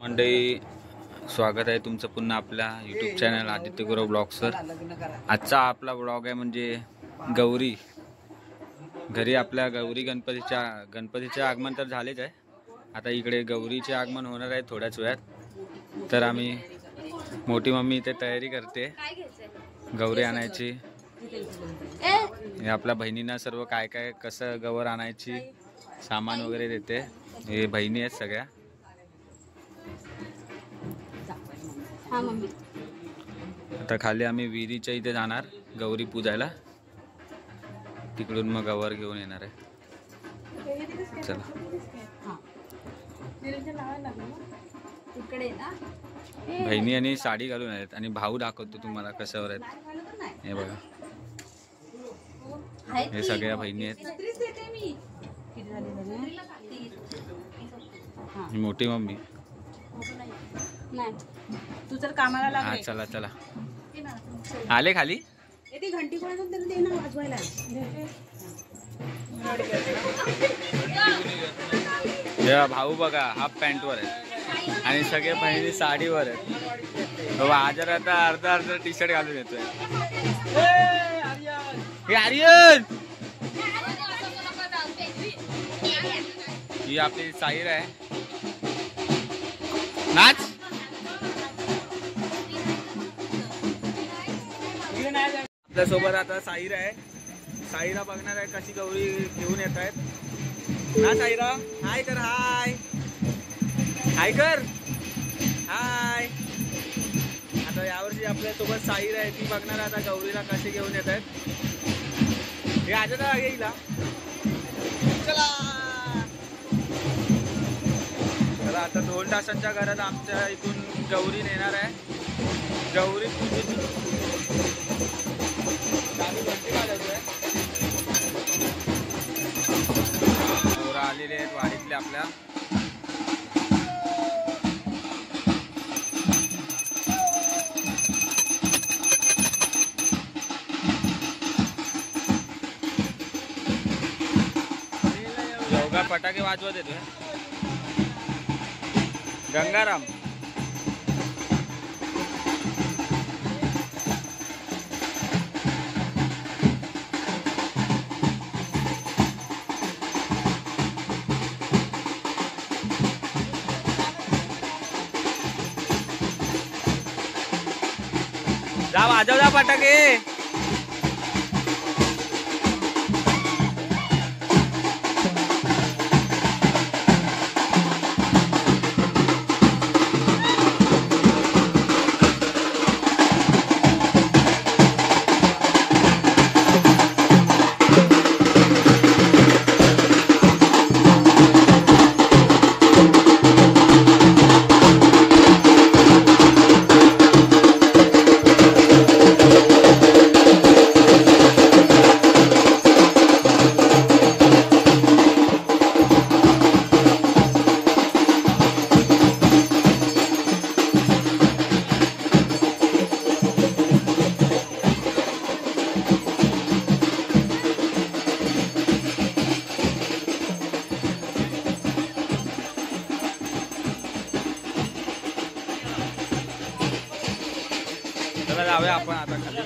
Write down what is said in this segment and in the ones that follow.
मंडळी, स्वागत आहे तुमचं पुन्हा आपल्या यूट्यूब चॅनल आदित्य गुरव ब्लॉग्सवर। आजचा आपला ब्लॉग आहे म्हणजे गौरी घरी। आपल्या गौरी गणपतीचे आगमन तर झालेच आहे, आता इकडे गौरीचे आगमन होणार आहे थोड्याच वेळात। तर आम्ही मोठी मम्मी इथे तयारी करते गौरी आणायची। हे आपल्या बहिणींना सर्व काय काय कसं गौर आणायची सामान वगैरे देते। हे बहिणी आहेत सगळ्या। आता खाली आम्ही विहिरीच्या इथे जाणार गौरी पूजायला, तिकडून मग गवर घेऊन येणार आहे। चला बहिणी आणि साडी घालून आहेत आणि भाऊ दाखवतो तुम्हाला कशावर आहेत। हे बघा, हे सगळ्या बहिणी आहेत। ही मोठी मम्मी। तू तर कामाला लाग। हा चला चला, आले खाली। ती घंटी कोणाचं तरी दे ना वाजवायला। हे भाऊ बघा हाफ पॅन्ट वर आहे आणि सगळे बहिणी साडीवर आहेत। बाबा आजार आता अर्धा टी शर्ट घालून येतोय। हे आर्यन, ही आपली साईर आहे, नाच। आपल्या सोबत आता साईर आहे, साईरा बघणार आहे कशी गौरी घेऊन येत आहेत ना। साईरा हाय कर, हाय हाय कर, हाय। आता यावर्षी आपल्या सोबत साईर आहे, ती बघणार आता गौरीला कशी घेऊन येत आहेत। हे आजच येईला चला चला। आता 2 तासांच्या घरात आमच्या इथून गौरी नेणार आहे। गौरी पूजेची पोरं आलेले आहेत वाडीतले आपल्या। योगा फटाके वाजवत येतोय गंगाराम। जा वाजव जा फटाके। चला जाऊया आपण आता खाली।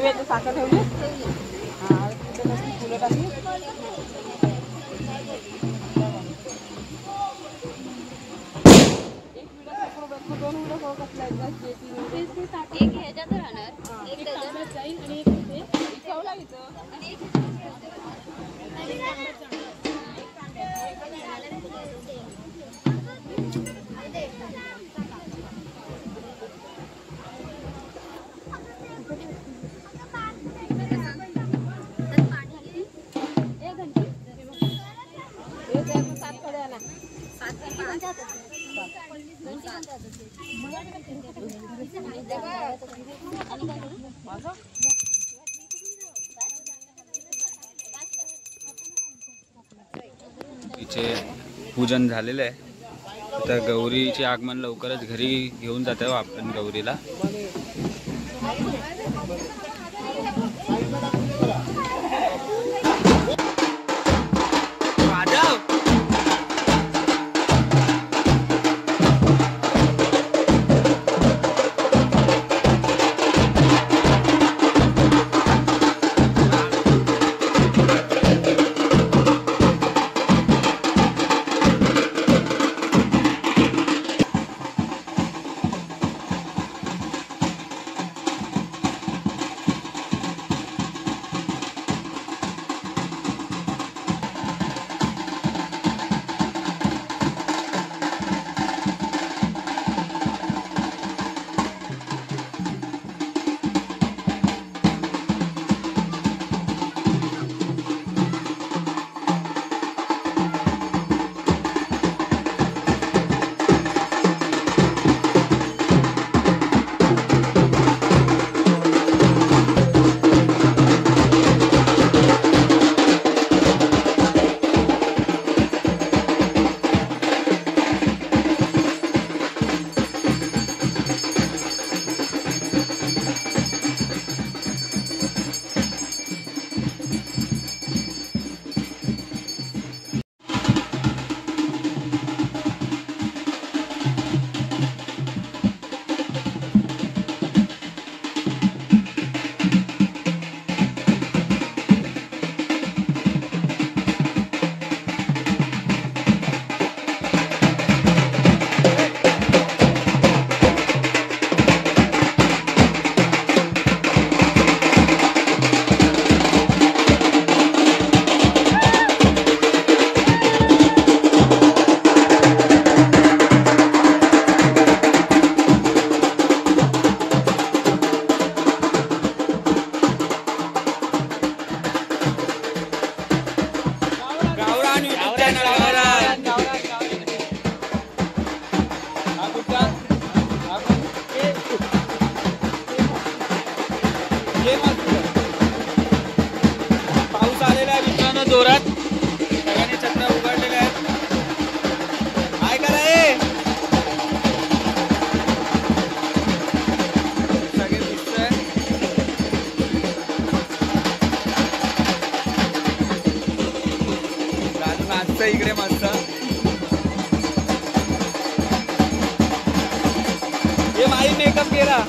याची साखर ठेवली हा तिथे मस्त फुलं टाकली दोन व्हिडिओ कॉल कसला एक ह्याच्यात राहणार एक त्याच्यात जाईल आणि एक ठेवला इथं इथे पूजन झालेलं आहे. आता गौरीचे आगमन लवकरच घरी घेऊन जातो आपण गौरीला. पाऊस आलेला आहे मित्रांनो जोरात. सगळ्यांनी छत्र्या उघडलेल्या आहेत. काय कराय सगळे दिसतंय. राजू नाचतंय इकडे मस्त. हे माई मेकअप केला.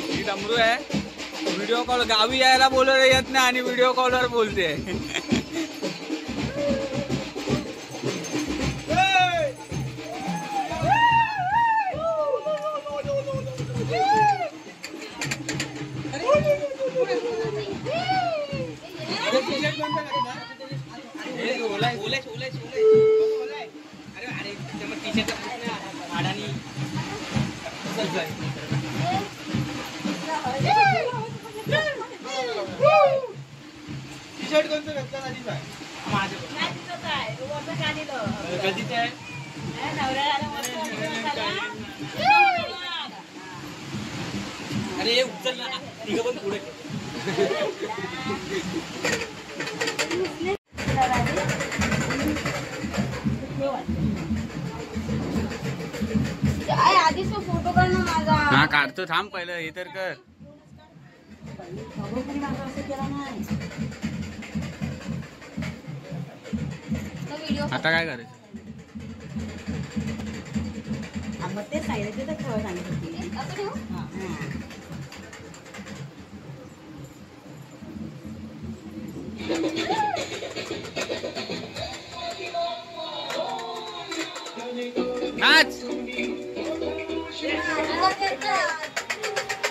ही डमरू आहे. व्हिडिओ कॉल गावी यायला बोलत येत नाही आणि व्हिडिओ कॉलवर बोलते. अरे उचल ना, तिघं पण पुढे. करतो थांब पहिलं हे तर कर. तो व्हिडिओ आता काय करायचं? मग ते साईडचे तर ठेवा सांगत होती. असं ठेवू? नाच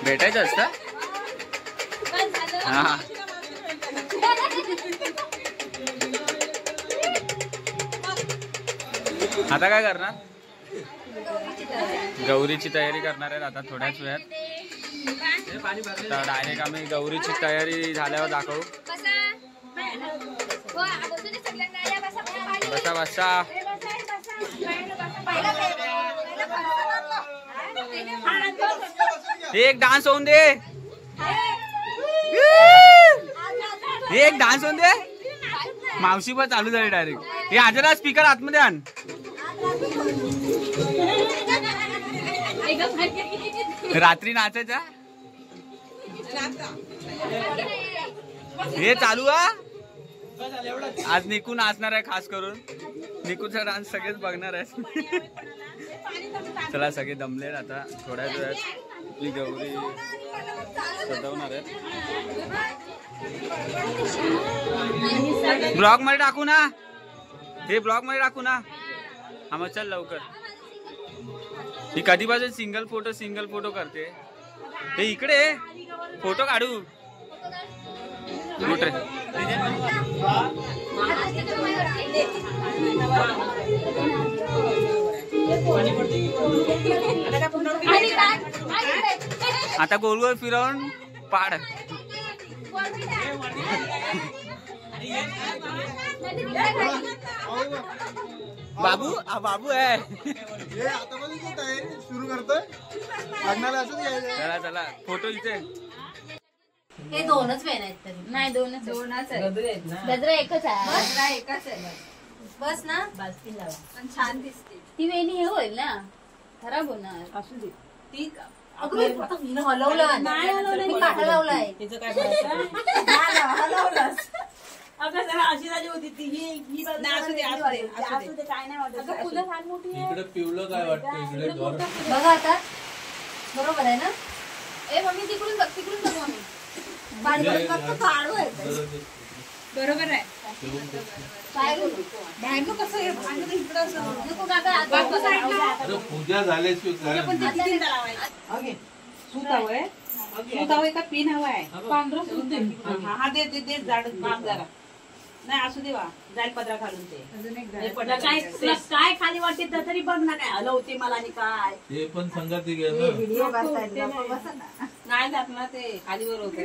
भेटायचं असतं. काय झालं? हा आता काय करणार? गौरीची तयारी करणार आहेत आता थोड्याच वेळात. तर डायरेक्ट आम्ही गौरीची तयारी झाल्यावर दाखवू. बसा बसा. एक डान्स होऊन दे. एक डान्स होऊन दे. मावशी पण चालू झाली डायरेक्ट. हे आजरा स्पीकर आतमध्ये आण. रात्री नाचायचा हे चालू हा. आज निकू नाचणार आहे खास करून. निकूचा डान्स सगळेच बघणार आहे. चला सगळे दमलेत आता थोड्याच वेळात ही गौरी सजवणार आहे. ब्लॉग मध्ये टाकू ना. हे ब्लॉग मध्ये टाकू ना. हा मग चल लवकर. ही कधीपासून सिंगल फोटो करते. हे इकडे फोटो काढू. कुठे आता गोल गोल फिरवून पाड. बाबू बाबू आहे. सुरू करतोय. चला चला फोटो इथे. हे दोनच पेन आहेत तरी. नाही दोनच गजरा एकच आहे. एकच आहे बस ना. बाजती लावा पण छान दिसते ती वेणी. हे होईल ना खराब होणार. असू दे ती. हलवलं नाही. हलवलं मी काटा लावलाय. तिचं काय हलवलंस. अगं जरा अशी झाली होती ती. ही असू दे काय नाही वाटत. फुलं फार मोठी आहे. इकडे पिवलं काय वाटतं इकडे बघा आता बरोबर आहे ना. ए मम्मी तिकडून बघ मम्मी. बरोबर आहे. बाहेर कसं नको काका पूजा झाल्याशिवाय सूत हवंय. सूत हवंय का पिन हवाय. पांढरं सूत दे. हा दे दे दे. जाड जरा नाही असू दे वा. जाईल पदरा घालून ते काय खाली वाटते तरी बघ ना. काय हलवते मला आणि काय ते पण संगत नाही जात ना. ते खालीवर होते.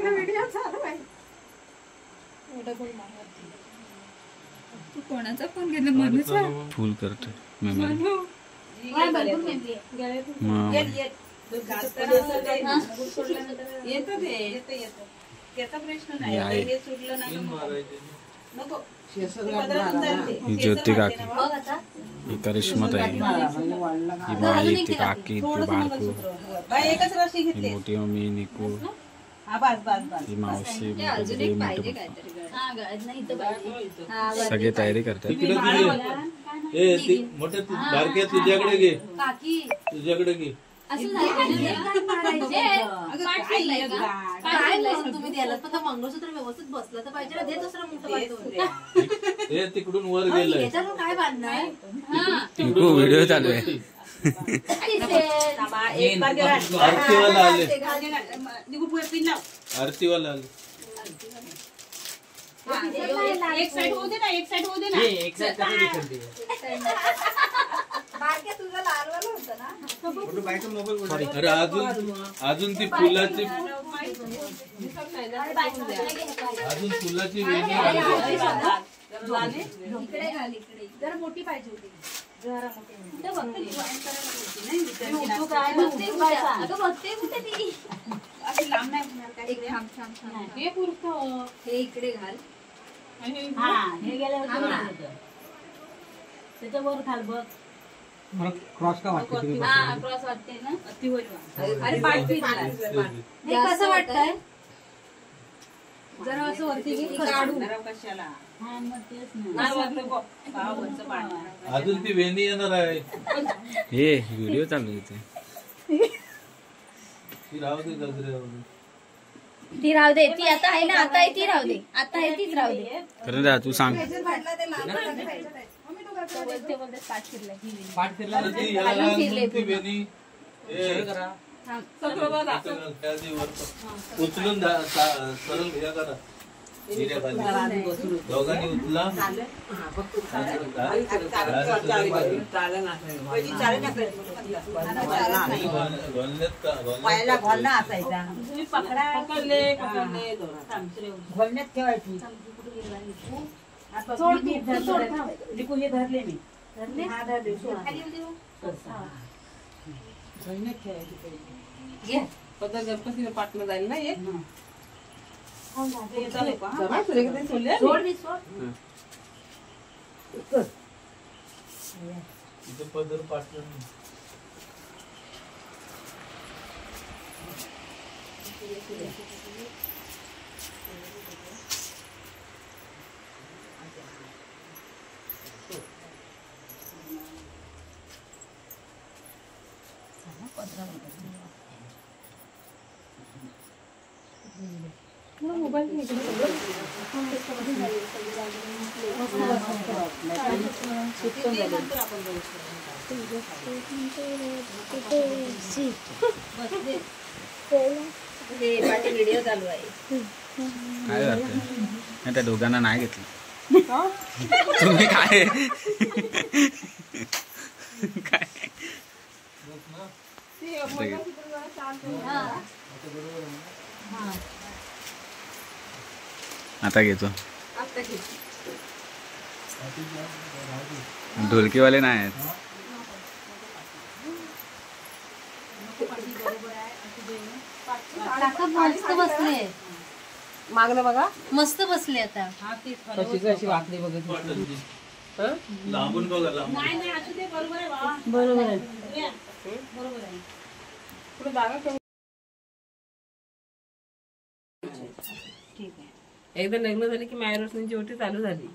कोणाचा फोन घेतला म्हणून फुल करतो. येत ते त्याचा प्रश्न नाही. हे सुटलं नाही नको. ही ज्योती काकी, ही करिश्मत आहे, ही माई, ती काकी, ती बारकू, एकच रशी ही घेतली. मोठी मम्मी निकू, ही मावशी, सगळे तयारी करतात. तिकडे मोठे बारक्या तुझ्याकडे घे. तुझ्याकडे घे. तुम्ही द्यायला पण मंगळसूत्र व्यवस्थित बसलं तर पाहिजे. दे दुसरं मोठं. हे तिकडून वर गेलंय. काय बांधणार. व्हिडिओ चालू आहे. आरतीवाला आले. आरतीवाला आले. एक साइड होऊ दे ना. एक साइड होऊ दे ना. एक साइड अरे अजून ती फुलाची वेणी इकडे घाल. इकडे जरा मोठी पाहिजे होती. हे इकडे घाल. त्याच्यावर खाल बघ. क्रॉस का वाटते तुम्ही हा क्रॉस वाटते ना. ती होईल बा. अरे पाठ फिरला. हे कसं वाटतंय जरा असं वरती घे, काढू जरा कशाला हा मग तेच ना. नाही वाटलं बा. वरचं पाणी. अजून ती वेणी येणार आहे हे व्हिडिओ चालू होते. ती राहू दे गजऱ्यावर. ती राहू दे. ती आता आहे ना. आता आहे ती राहू दे. आता आहे तीच राहू दे. करून द्या तू सांग. ते बोलते पाठ फिरला. ही वेणी. पाठ फिरला अरे ती याला खालून फिरले ती वेणी थांब. त्याची वर उचलून सरळ हे करा हिऱ्याखाली. दोघांनी उचला पायाला घोलना असायचा तुम्ही पकडा. पकडले घोलण्यात ठेवायची लिकू हे धरले मी. हा, धरले, सोड. खाली येऊ दे बा. घोलण्यात ठेवायची पहिली. घे. पदर गणपतीला पाठलं जाईल ना एक. हे चालू का? सोड नी सोड. तिथे पदर पाठलं हे पाठी व्हिडिओ चालू आहे. काय वाटतं नाही त्या दोघांना नाही घेतलं. तुम्ही काय काय आता घेतो. ढोलकीवाले नाही आहेत. काका मस्त बसले. मागलं बघा मस्त बसले आता. कशी कशी वाकली बघत पाठवली. लांबून बघा लांबून. नाही नाही असू दे. बरोबर आहे बा. बरोबर आहे. बरोबर आहे. पुढे जागा ठेव. ठीक आहे. एकदा लग्न झाले की मायरोसनीची ओटी चालू झाली.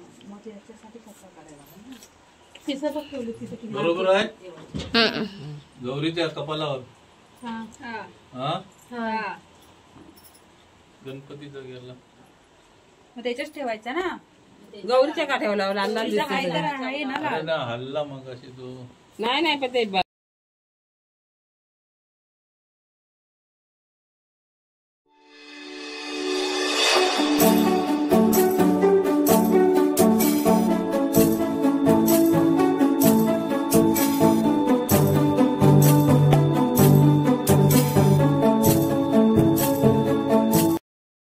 बरोबर आहे गौरीच्या कपालावर. हा गणपतीचा गेला मग त्याच्याच ठेवायचा ना. गौरीच्या का ठेवला लाल लाल तिचा काही तर दिसतोय. आहे ना. अरे ना हल्ला मग अशी तो नाही नाही पण ते